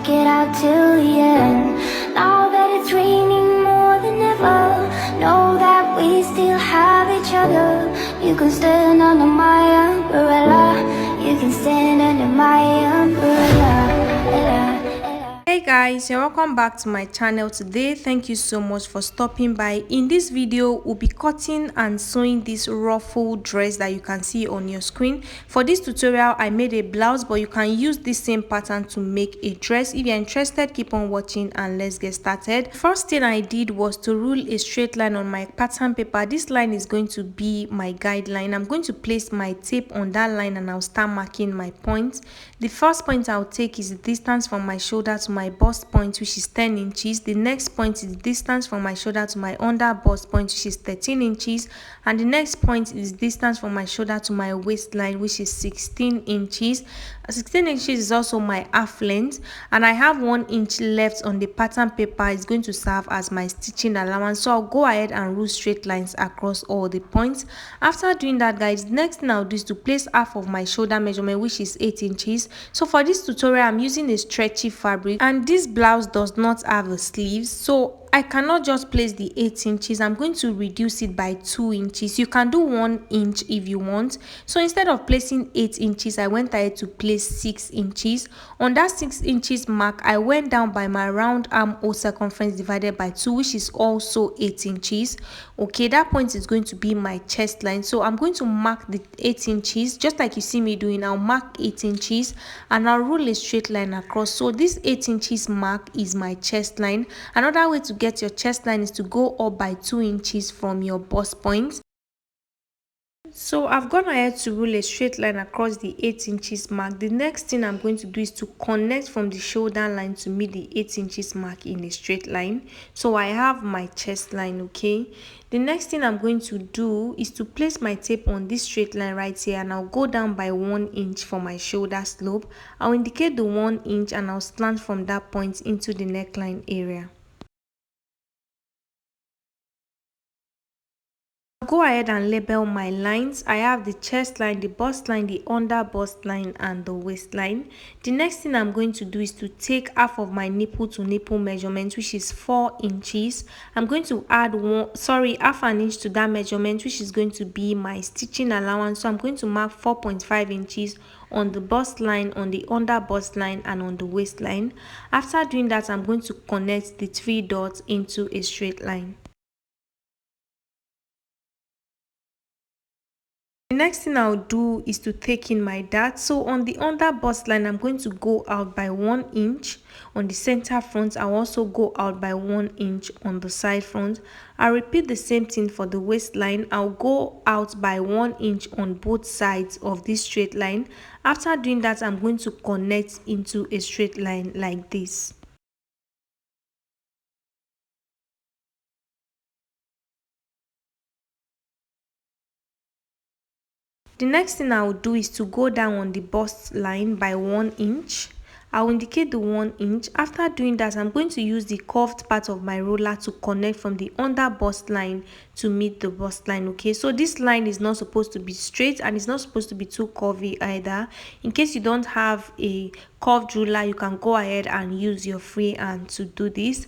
stick it out till the end. Now that it's raining more than ever, know that we still have each other. You can stand under my umbrella, you can stand under my umbrella. Hey guys, you're welcome back to my channel today. Thank you so much for stopping by. In this video, we'll be cutting and sewing this ruffle dress that you can see on your screen. For this tutorial, I made a blouse, but you can use this same pattern to make a dress. If you're interested, keep on watching and let's get started. First thing I did was to rule a straight line on my pattern paper. This line is going to be my guideline. I'm going to place my tape on that line and I'll start marking my points. The first point I'll take is the distance from my shoulder to my bust point, which is 10 inches. The next point is the distance from my shoulder to my under bust point, which is 13 inches. And the next point is distance from my shoulder to my waistline, which is 16 inches. 16 inches is also my half length, and I have 1 inch left on the pattern paper. It's going to serve as my stitching allowance, so I'll go ahead and rule straight lines across all the points. After doing that, guys, the next thing I'll do is to place half of my shoulder measurement, which is 8 inches. So for this tutorial, I'm using a stretchy fabric, and this blouse does not have a sleeves, so I cannot just place the 8 inches. I'm going to reduce it by 2 inches. You can do 1 inch if you want. So instead of placing 8 inches, I went ahead to place 6 inches. On that 6 inches mark, I went down by my round armhole circumference divided by 2, which is also 8 inches. Okay, that point is going to be my chest line. So I'm going to mark the 8 inches, just like you see me doing. I'll mark 8 inches and I'll rule a straight line across. So this 8 inches mark is my chest line. Another way to get your chest line is to go up by 2 inches from your bust point. So I've gone ahead to rule a straight line across the 8 inches mark. The next thing I'm going to do is to connect from the shoulder line to meet the 8 inches mark in a straight line. So I have my chest line. Okay, the next thing I'm going to do is to place my tape on this straight line right here, and I'll go down by 1 inch for my shoulder slope. I'll indicate the 1 inch and I'll slant from that point into the neckline area. Go ahead and label my lines. I have the chest line, the bust line, the under bust line, and the waistline. The next thing I'm going to do is to take half of my nipple to nipple measurement, which is 4 inches. I'm going to add half an inch to that measurement, which is going to be my stitching allowance. So I'm going to mark 4.5 inches on the bust line, on the under bust line, and on the waistline. After doing that, I'm going to connect the 3 dots into a straight line. The next thing I'll do is to take in my dart. So on the under bust line, I'm going to go out by 1 inch. On the center front, I'll also go out by 1 inch on the side front. I'll repeat the same thing for the waistline. I'll go out by 1 inch on both sides of this straight line. After doing that, I'm going to connect into a straight line like this. The next thing I'll do is to go down on the bust line by 1 inch. I'll indicate the 1 inch. After doing that, I'm going to use the curved part of my ruler to connect from the under bust line to meet the bust line. Okay, so this line is not supposed to be straight and it's not supposed to be too curvy either. In case you don't have a curved ruler, you can go ahead and use your free hand to do this.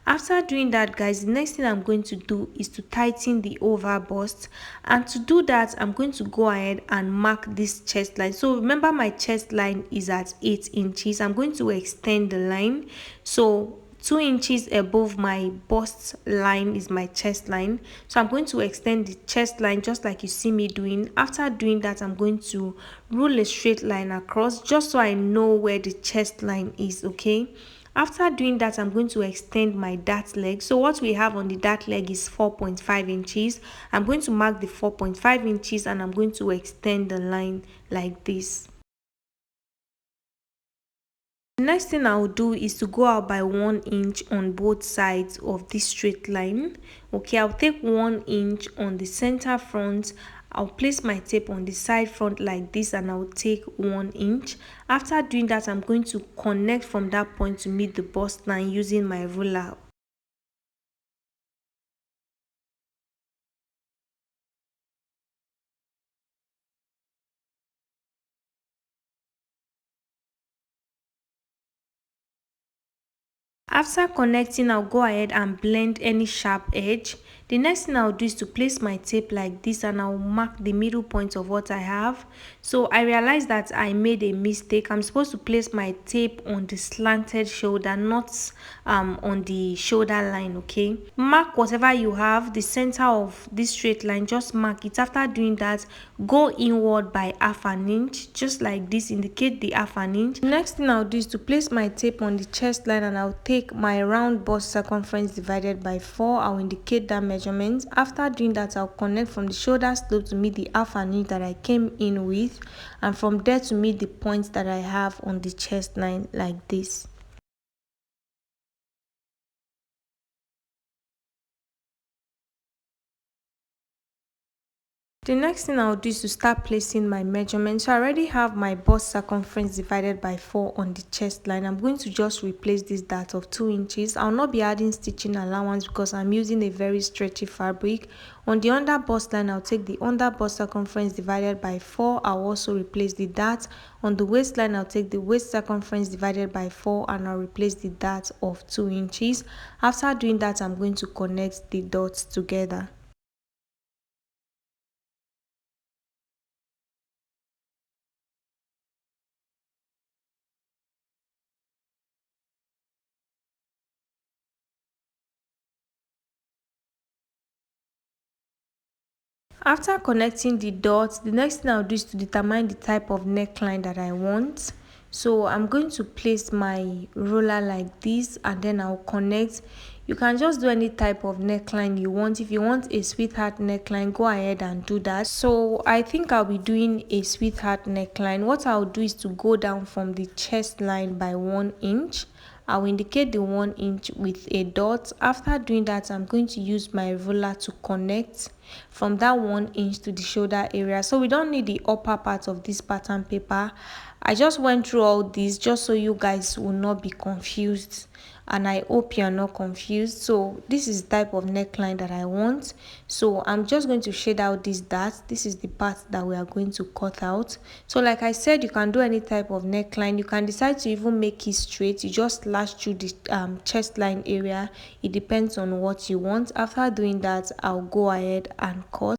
After doing that, guys, the next thing I'm going to do is to tighten the over bust, and to do that, I'm going to go ahead and mark this chest line. So remember, my chest line is at 8 inches. I'm going to extend the line, so 2 inches above my bust line is my chest line. So I'm going to extend the chest line just like you see me doing. After doing that, I'm going to rule a straight line across just so I know where the chest line is. Okay, after doing that, I'm going to extend my dart leg. So what we have on the dart leg is 4.5 inches. I'm going to mark the 4.5 inches and I'm going to extend the line like this. The next thing I'll do is to go out by 1 inch on both sides of this straight line. Okay, I'll take 1 inch on the center front. I'll place my tape on the side front like this and I'll take 1 inch. After doing that, I'm going to connect from that point to meet the bust line using my ruler. After connecting, I'll go ahead and blend any sharp edge. The next thing I'll do is to place my tape like this, and I'll mark the middle point of what I have. So I realized that I made a mistake. I'm supposed to place my tape on the slanted shoulder, not on the shoulder line. Okay, mark whatever you have, the center of this straight line, just mark it. After doing that, go inward by half an inch, just like this. Indicate the half an inch. The next thing I'll do is to place my tape on the chest line, and I'll take my round bust circumference divided by 4. I'll indicate that measurement. After doing that, I'll connect from the shoulder slope to meet the half an inch that I came in with, and from there to meet the points that I have on the chest line like this. The next thing I'll do is to start placing my measurements. So I already have my bust circumference divided by 4 on the chest line. I'm going to just replace this dart of 2 inches. I'll not be adding stitching allowance because I'm using a very stretchy fabric. On the under bust line, I'll take the under bust circumference divided by 4. I'll also replace the dart. On the waistline, I'll take the waist circumference divided by 4, and I'll replace the dart of 2 inches. After doing that, I'm going to connect the dots together. After connecting the dots, the next thing I'll do is to determine the type of neckline that I want. So I'm going to place my roller like this, and then I'll connect. You can just do any type of neckline you want. If you want a sweetheart neckline, go ahead and do that. So I think I'll be doing a sweetheart neckline. What I'll do is to go down from the chest line by 1 inch. I'll indicate the 1 inch with a dot. After doing that, I'm going to use my ruler to connect from that 1 inch to the shoulder area. So we don't need the upper part of this pattern paper. I just went through all this just so you guys will not be confused, and I hope you're not confused. So this is the type of neckline that I want. So I'm just going to shade out this dart. This is the part that we are going to cut out. So like I said, you can do any type of neckline. You can decide to even make it straight. You just lash through the chest line area. It depends on what you want. After doing that, I'll go ahead and cut.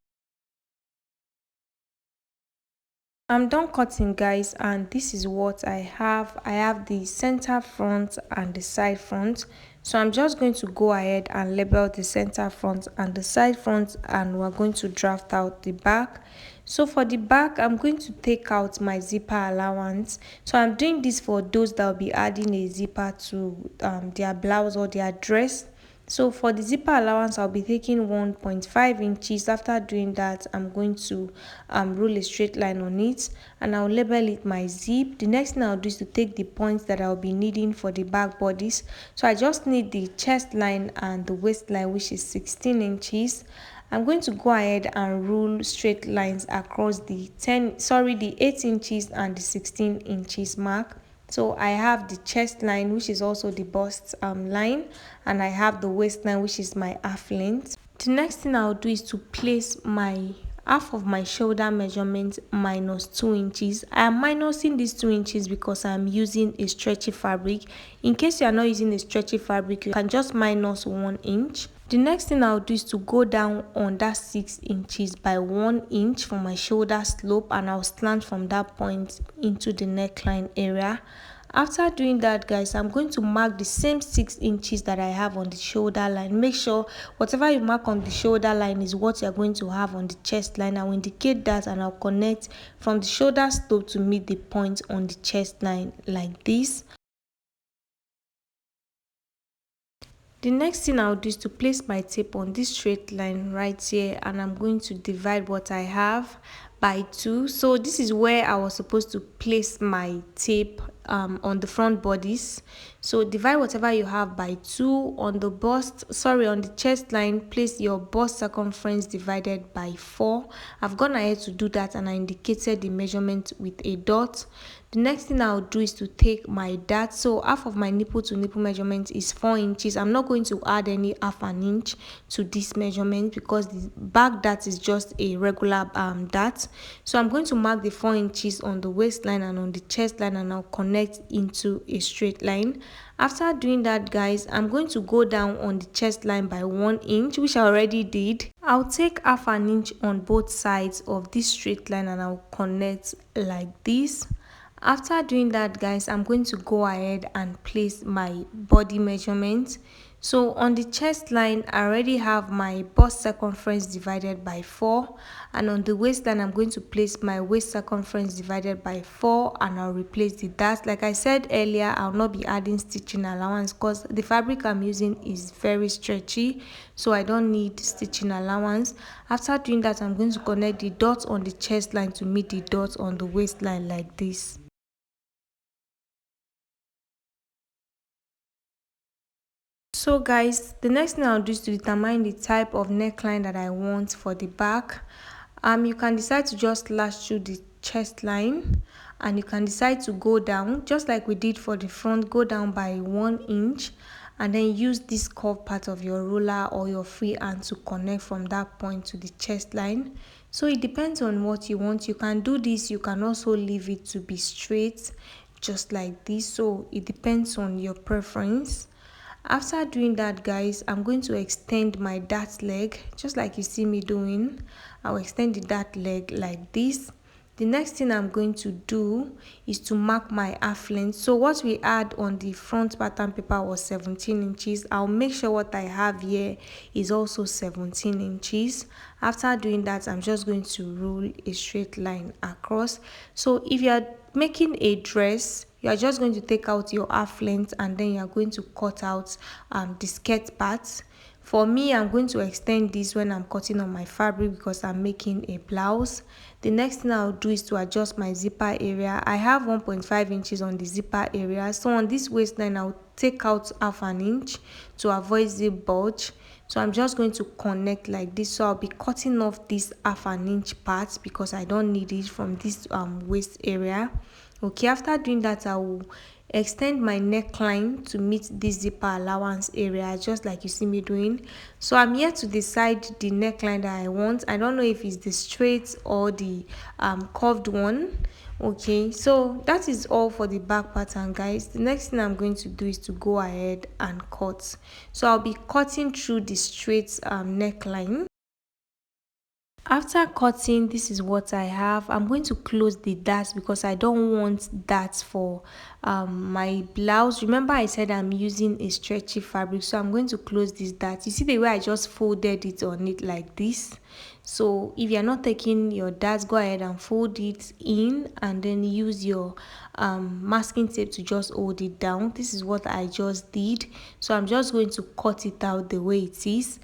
I'm done cutting, guys, and this is what I have the center front and the side front. So I'm just going to go ahead and label the center front and the side front, and we're going to draft out the back. So for the back, I'm going to take out my zipper allowance. So I'm doing this for those that will be adding a zipper to their blouse or their dress. So for the zipper allowance, I'll be taking 1.5 inches. After doing that, I'm going to rule a straight line on it, and I'll label it my zip. The next thing I'll do is to take the points that I'll be needing for the back bodice. So I just need the chest line and the waistline, which is 16 inches. I'm going to go ahead and rule straight lines across the 8 inches and the 16 inches mark. So I have the chest line, which is also the bust line, and I have the waistline, which is my half length. The next thing I'll do is to place my half of my shoulder measurement minus 2 inches. I am minusing these 2 inches because I'm using a stretchy fabric. In case you are not using a stretchy fabric, you can just minus 1 inch. The next thing I'll do is to go down on that 6 inches by 1 inch for my shoulder slope, and I'll slant from that point into the neckline area. After doing that, guys, I'm going to mark the same 6 inches that I have on the shoulder line. Make sure whatever you mark on the shoulder line is what you're going to have on the chest line. I'll indicate that, and I'll connect from the shoulder slope to meet the point on the chest line like this. The next thing I'll do is to place my tape on this straight line right here, and I'm going to divide what I have by 2. So this is where I was supposed to place my tape on the front bodice. So divide whatever you have by 2. On the chest line, place your bust circumference divided by 4. I've gone ahead to do that, and I indicated the measurement with a dot. The next thing I'll do is to take my dart. So half of my nipple to nipple measurement is 4 inches. I'm not going to add any half an inch to this measurement because the back dart is just a regular dart. So I'm going to mark the 4 inches on the waistline and on the chest line, and I'll connect into a straight line. After doing that, guys, I'm going to go down on the chest line by 1 inch, which I already did. I'll take half an inch on both sides of this straight line and I'll connect like this. After doing that, guys, I'm going to go ahead and place my body measurement. So on the chest line, I already have my bust circumference divided by 4, and on the waistline, I'm going to place my waist circumference divided by 4, and I'll replace the dart. Like I said earlier, I'll not be adding stitching allowance because the fabric I'm using is very stretchy, so I don't need stitching allowance. After doing that, I'm going to connect the dots on the chest line to meet the dots on the waistline like this. So guys, the next thing I'll do is to determine the type of neckline that I want for the back. You can decide to just lash through the chest line, and you can decide to go down just like we did for the front. Go down by 1 inch and then use this curved part of your ruler or your free hand to connect from that point to the chest line. So it depends on what you want. You can do this, you can also leave it to be straight just like this. So it depends on your preference. After doing that, guys, I'm going to extend my dart leg just like you see me doing. I'll extend the dart leg like this. The next thing I'm going to do is to mark my half length. So what we had on the front pattern paper was 17 inches. I'll make sure what I have here is also 17 inches. After doing that, I'm just going to rule a straight line across. So if you are making a dress, you are just going to take out your half length and then you are going to cut out the skirt parts. For me, I'm going to extend this when I'm cutting on my fabric because I'm making a blouse. The next thing I'll do is to adjust my zipper area. I have 1.5 inches on the zipper area. So on this waistline, I'll take out half an inch to avoid zip bulge. So I'm just going to connect like this. So I'll be cutting off this half an inch part because I don't need it from this waist area. Okay, after doing that, I will extend my neckline to meet this zipper allowance area just like you see me doing. So I'm here to decide the neckline that I want. I don't know if it's the straight or the curved one. Okay, so that is all for the back pattern, guys. The next thing I'm going to do is to go ahead and cut. So I'll be cutting through the straight neckline. After cutting, this is what I have. I'm going to close the darts because I don't want darts for my blouse. Remember I said I'm using a stretchy fabric, so I'm going to close this dart. You see the way I just folded it on it like this? So if you're not taking your darts, go ahead and fold it in and then use your masking tape to just hold it down. This is what I just did. So I'm just going to cut it out the way it is.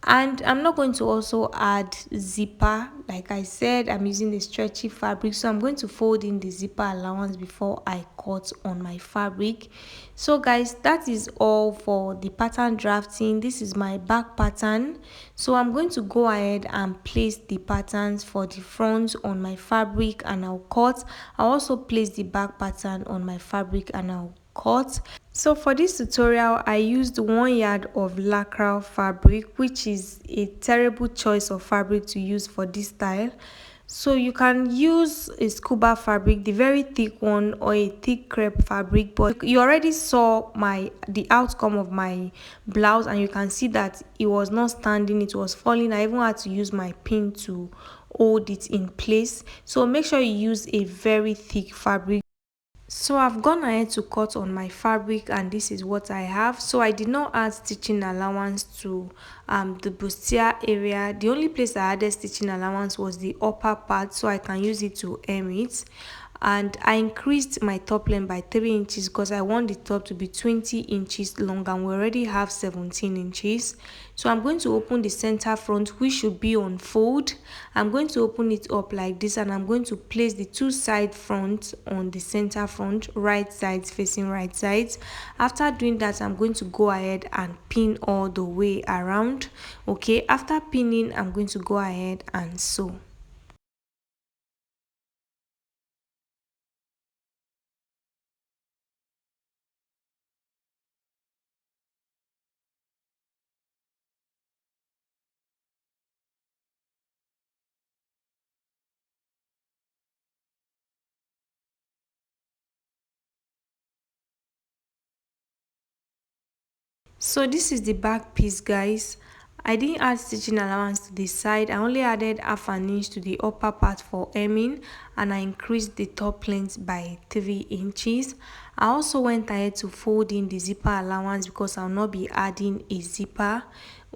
And I'm not going to also add zipper. Like I said, I'm using a stretchy fabric, so I'm going to fold in the zipper allowance before I cut on my fabric. So guys, that is all for the pattern drafting. This is my back pattern, so I'm going to go ahead and place the patterns for the front on my fabric and I'll cut. I'll also place the back pattern on my fabric and I'll cut. So for this tutorial, I used 1 yard of lycra fabric, which is a terrible choice of fabric to use for this style. So you can use a scuba fabric, the very thick one, or a thick crepe fabric, but you already saw the outcome of my blouse and you can see that it was not standing, it was falling. I even had to use my pin to hold it in place. So make sure you use a very thick fabric. So I've gone ahead to cut on my fabric and this is what I have. So I did not add stitching allowance to the bustier area. The only place I added stitching allowance was the upper part, so I can use it to hem it. And I increased my top length by 3 inches because I want the top to be 20 inches long and we already have 17 inches. So I'm going to open the center front, which should be on fold. I'm going to open it up like this and I'm going to place the 2 side fronts on the center front, right sides facing right sides. After doing that, I'm going to go ahead and pin all the way around. Okay, after pinning, I'm going to go ahead and sew. So this is the back piece, guys. I didn't add stitching allowance to the side. I only added half an inch to the upper part for hemming, and I increased the top length by 3 inches. I also went ahead to fold in the zipper allowance because I'll not be adding a zipper.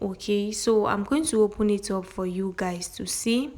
Okay, so I'm going to open it up for you guys to see.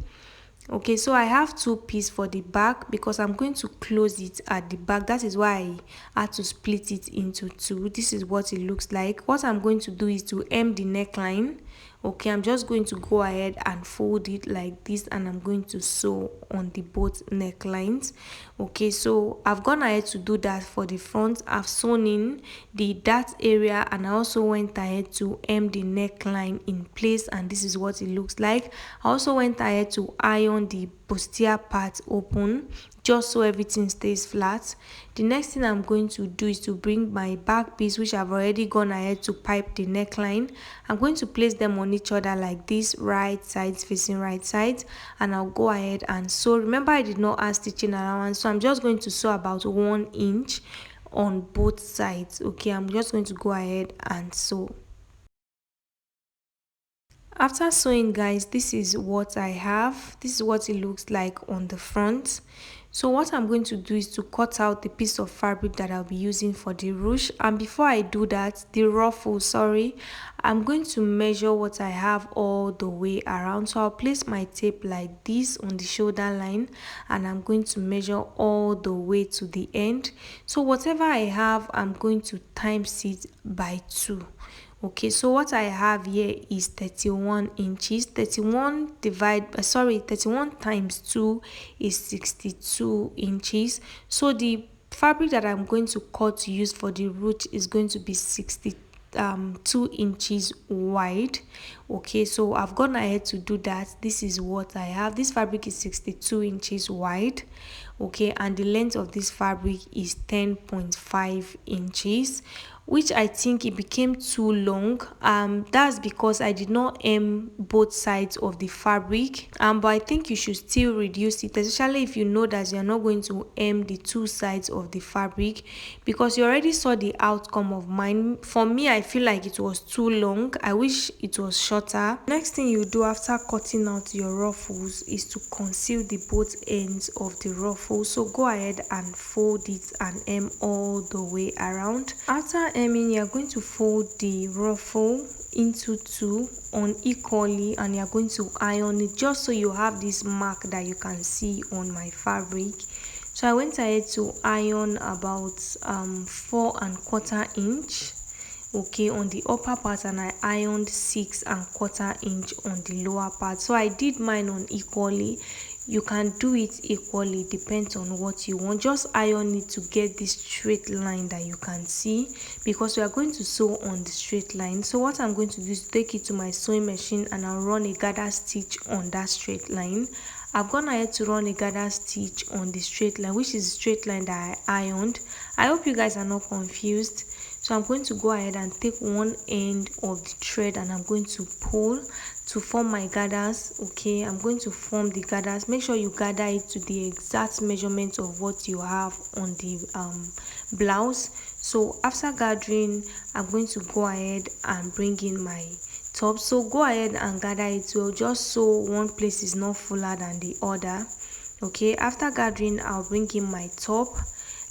Okay, so I have two pieces for the back because I'm going to close it at the back. That is why I had to split it into two. This is what it looks like. What I'm going to do is to hem the neckline. Okay, I'm just going to go ahead and fold it like this, and I'm going to sew on the both necklines. Okay, so I've gone ahead to do that for the front. I've sewn in the dart area, and I also went ahead to hem the neckline in place, and this is what it looks like. I also went ahead to iron the posterior part open just so everything stays flat. The next thing I'm going to do is to bring my back piece, which I've already gone ahead to pipe the neckline. I'm going to place them on each other like this, right sides facing right sides, and I'll go ahead and sew. Remember, I did not add stitching allowance, so I'm just going to sew about 1 inch on both sides. Okay, I'm just going to go ahead and sew. After sewing, guys, this is what I have. This is what it looks like on the front. So what I'm going to do is to cut out the piece of fabric that I'll be using for the ruche. And before I do that, the ruffle, sorry, I'm going to measure what I have all the way around. So I'll place my tape like this on the shoulder line, and I'm going to measure all the way to the end. So whatever I have, I'm going to times it by 2. Okay, so what I have here is 31 inches. 31 times 2 is 62 inches. So the fabric that I'm going to cut to use for the root is going to be 2 inches wide. Okay, so I've gone ahead to do that. This is what I have. This fabric is 62 inches wide. Okay, and the length of this fabric is 10.5 inches, which I think it became too long. That's because I did not hem both sides of the fabric, but I think you should still reduce it, especially if you know that you're not going to hem the two sides of the fabric, because you already saw the outcome of mine. For me, I feel like it was too long. I wish it was shorter. Next thing you do after cutting out your ruffles is to conceal the both ends of the ruffle. So go ahead and fold it and hem all the way around. After hemming, you're going to fold the ruffle into two unequally, and you're going to iron it just so you have this mark that you can see on my fabric. So I went ahead to iron about 4¼ inch, okay, on the upper part, and I ironed 6¼ inch on the lower part. So I did mine unequally. You can do it equally, depends on what you want. Just iron it to get this straight line that you can see, because we are going to sew on the straight line. So what I'm going to do is take it to my sewing machine, and I'll run a gather stitch on that straight line. I've gone ahead to run a gather stitch on the straight line, which is the straight line that I ironed. I hope you guys are not confused. So I'm going to go ahead and take one end of the thread, and I'm going to pull to form my gathers. Okay, I'm going to form the gathers. Make sure you gather it to the exact measurement of what you have on the blouse. So after gathering, I'm going to go ahead and bring in my top. So go ahead and gather it well, just so one place is not fuller than the other. Okay, after gathering, I'll bring in my top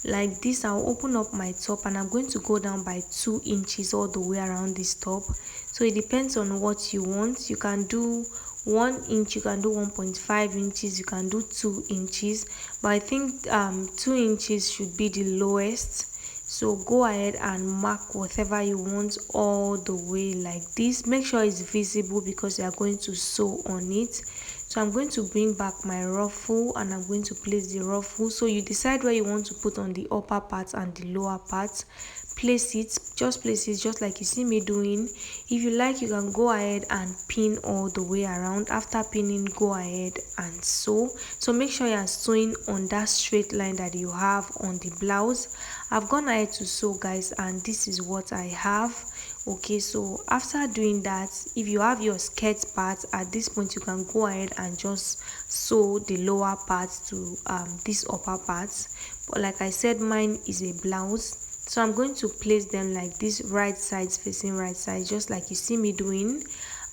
like this. I'll open up my top, and I'm going to go down by 2 inches all the way around this top. So it depends on what you want. You can do 1 inch, you can do 1.5 inches, you can do 2 inches, but I think 2 inches should be the lowest. So go ahead and mark whatever you want all the way like this. Make sure it's visible because you are going to sew on it. So I'm going to bring back my ruffle, and I'm going to place the ruffle. So you decide where you want to put on the upper part and the lower part. Place it, just place it just like you see me doing. If you like, you can go ahead and pin all the way around. After pinning, go ahead and sew. So make sure you are sewing on that straight line that you have on the blouse. I've gone ahead to sew, guys, and this is what I have. Okay, so after doing that, if you have your skirt part at this point, you can go ahead and just sew the lower part to this upper part. But like I said, mine is a blouse. So I'm going to place them like this, right sides facing right side, just like you see me doing.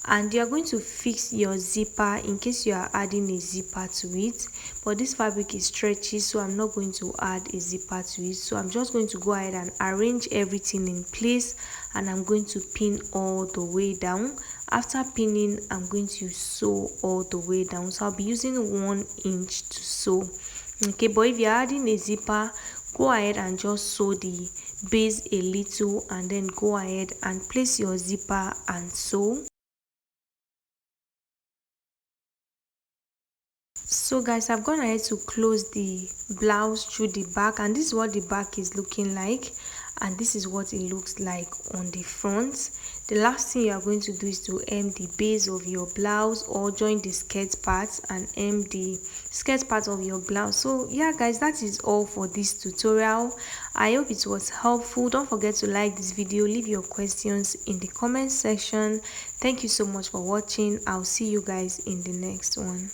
And you are going to fix your zipper in case you are adding a zipper to it, but this fabric is stretchy, so I'm not going to add a zipper to it. So I'm just going to go ahead and arrange everything in place, and I'm going to pin all the way down. After pinning, I'm going to sew all the way down, so I'll be using 1 inch to sew. Okay, but if you're adding a zipper, go ahead and just sew the base a little, and then go ahead and place your zipper and sew. So guys, I've gone ahead to close the blouse through the back, and this is what the back is looking like, and this is what it looks like on the front. The last thing you are going to do is to hem the base of your blouse, or join the skirt part and hem the skirt part of your blouse. So yeah guys, that is all for this tutorial. I hope it was helpful. Don't forget to like this video, leave your questions in the comment section. Thank you so much for watching. I'll see you guys in the next one.